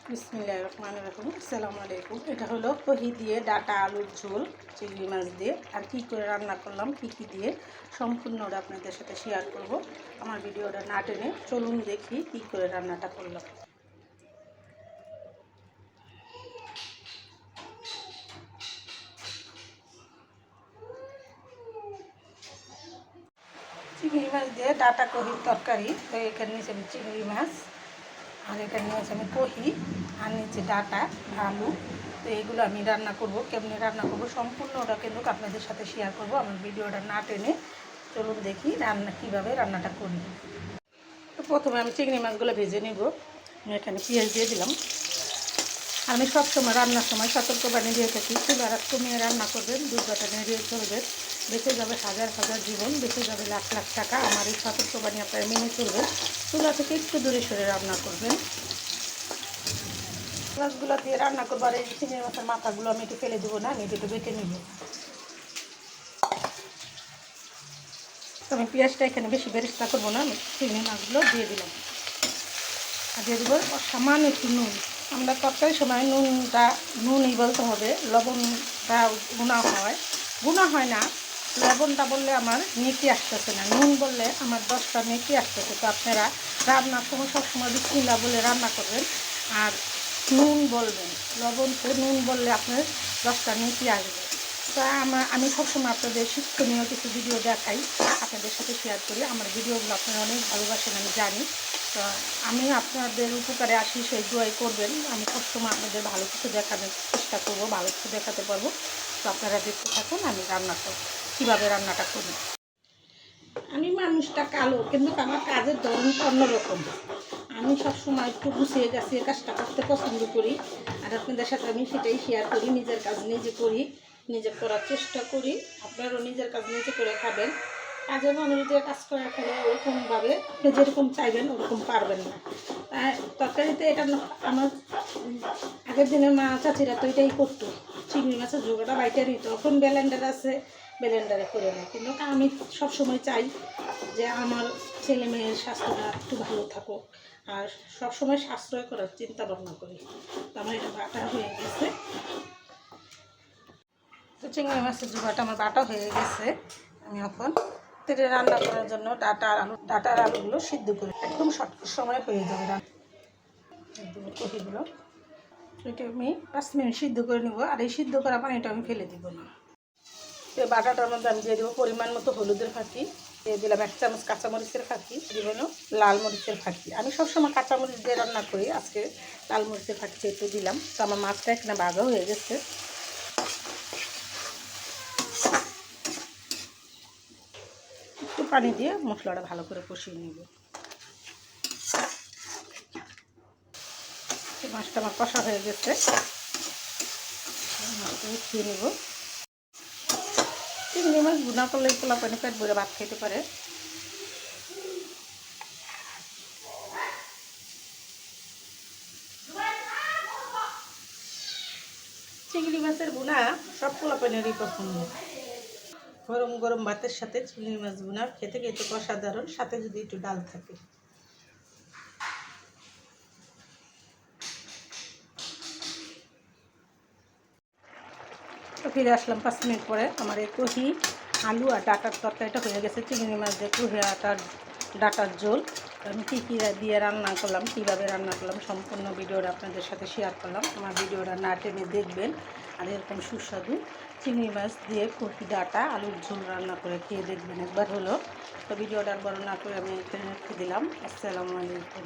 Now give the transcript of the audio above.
বিসমিল্লাহির রহমানির রহিম। আসসালামু আলাইকুম। এটা হলো কহি দিয়ে ডাটা আলুর ঝোল চিংড়ি মাছ দিয়ে। আর কি করে রান্না করলাম, কি দিয়ে, সম্পূর্ণটা আপনাদের সাথে শেয়ার করব। আমার ভিডিওটা না টেনে চলুন দেখি কি করে রান্নাটা করলাম। চিংড়ি মাছ দিয়ে ডাটা কহির তরকারি। তো এখানে নিয়েছি আমি চিংড়ি মাছ, আর এখানে নিয়েছি আমি কহি, আর নিচে ডাটা আলু। তো এইগুলো আমি রান্না করব। কেমনি রান্না করব সম্পূর্ণটা কিন্তু আপনাদের সাথে শেয়ার করব। আমার ভিডিওটা না টেনে চলুন দেখি কীভাবে রান্নাটা করি। তো প্রথমে আমি চিংড়ি মাছগুলো ভেজে নেব। আমি এখানে পেঁয়াজ দিয়ে দিলাম। আমি সবসময় রান্নার সময় সতর্কবাণী দিয়ে থাকি, চুলার কমিয়ে রান্না করবেন, দুর্ঘটনা নেড়িয়ে চলবেন, বেঁচে যাবে হাজার হাজার জীবন, বেঁচে যাবে লাখ লাখ টাকা। আমার এই সতর্কবাণী আপনারা মেনে চলবেন। চুলা থেকে একটু দূরে সরে রান্না করবেন। মাছগুলো দিয়ে রান্না করবো। আর এই চিংড়ি মাছের মাথাগুলো আমি একটু ফেলে দেবো না, আমি একটু বেটে নেব। আমি পেঁয়াজটা এখানে বেশি বেরেস্তা করবো না, আমি চিংড়ি মাছগুলো দিয়ে দিলাম। আর দিয়ে দেবো সামান্য একটু নুন। আমরা তরকারির সময় নুনই বলতে হবে, লবণটা গুণা হয় না। লবণটা বললে আমার নেকি আসতেছে না, নুন বললে আমার 10টা নেকি আসতেছে। তো আপনারা রান্নার সময় সবসময় বিসমিল্লাহ বলে রান্না করবেন, আর নুন বলবেন। নুন বললে আপনার 10টা নেকি আসবে। তো আমি সবসময় আপনাদের শিক্ষণীয় কিছু ভিডিও দেখাই, আপনাদের সাথে শেয়ার করি। আমার ভিডিওগুলো আপনারা অনেক ভালোবাসেন, আমি জানি। তো আমি আপনাদের উপকারে আসি, সেই দোয়াই করবেন। আমি সবসময় আপনাদের ভালো কিছু দেখানোর চেষ্টা করব, ভালো কিছু দেখাতে পারবো। তো আপনারা দেখতে থাকুন আমি রান্না করব, কীভাবে রান্নাটা করি। আমি মানুষটা কালো, কিন্তু আমার কাজের ধরনটা অন্যরকম। আমি সবসময় একটু গুছিয়ে গাছিয়ে কাজটা করতে পছন্দ করি। আর আপনাদের সাথে আমি সেটাই শেয়ার করি। নিজের কাজ নিজে করি, নিজে করার চেষ্টা করি। আপনারাও নিজের কাজ নিজে করে খাবেন। কাজের মানুষ দিয়ে কাজ করে খেলে ওরকমভাবে আপনি যেরকম চাইবেন ওরকম পারবেন না। তরকারিতে এটা আমার আগের দিনের মা চাচিরা তো এটাই করতো, চিংড়ি মাছের জোগাটা বাইটে নিত। এখন ব্লেন্ডার আছে, ব্লেন্ডারে করে নেয়। কিন্তু আমি সবসময় চাই যে আমার ছেলে মেয়ের স্বাস্থ্যটা একটু ভালো থাকুক, আর সবসময় সাশ্রয় করার চিন্তা ভাবনা করি। তো আমার এটা বাটা হয়ে গেছে। তো চিংড়ি মাছের জোগাটা আমার বাটা হয়ে গেছে। আমি এখন তেলে রান্না করার জন্য ডাটার আলুগুলো সিদ্ধ করে একদম শর্ট সময় হয়ে যাবে কহিগুলো। এটা আমি 5 মিনিট সিদ্ধ করে নেব। আর এই সিদ্ধ করা পানিটা আমি ফেলে দিব না। তো বাটাটার মধ্যে আমি দিয়ে দেবো পরিমাণ মতো হলুদের ফাঁকি, দিয়ে দিলাম 1 চামচ কাঁচামরিচের ফাঁকি, দিব লাল মরিচের ফাঁকি। আমি সবসময় কাঁচামরিচ দিয়ে রান্না করি, আজকে লাল মরিচের ফাঁকি একটু দিলাম। তো আমার মাছটা এখানে ভাজা হয়ে গেছে। একটু পানি দিয়ে মশলাটা ভালো করে কষিয়ে নেব। মাছটা আমার কষা হয়ে গেছে, মাছটা উঠিয়ে নেব। চিংড়ি মাছ ভুনা করলে পোলা পানি পেট ভরে ভাত খেতে পারে। চিংড়ি মাছের ভুনা সব পোলা পানিরই পছন্দ। গরম গরম ভাতের সাথে চিংড়ি মাছ ভুনা খেতে খেতে অসাধারণ, সাথে যদি একটু ডাল থাকে। তো ফিরে আসলাম 5 মিনিট পরে। আমার এই কহি আলু আর ডাটার তরকারিটা হয়ে গেছে। চিংড়ি মাছ দিয়ে কহি আটার ডাটার ঝোল। আমি কী দিয়ে রান্না করলাম, কীভাবে রান্না করলাম সম্পূর্ণ ভিডিওটা আপনাদের সাথে শেয়ার করলাম। আমার ভিডিওটা না টেনে দেখবেন। আর এরকম সুস্বাদু চিংড়ি মাছ দিয়ে কহি ডাটা আলুর ঝোল রান্না করে খেয়ে দেখবেন একবার হলো। তো ভিডিওটা আর বড় না করে আমি এখানে রেখে দিলাম। আসসালামু আলাইকুম।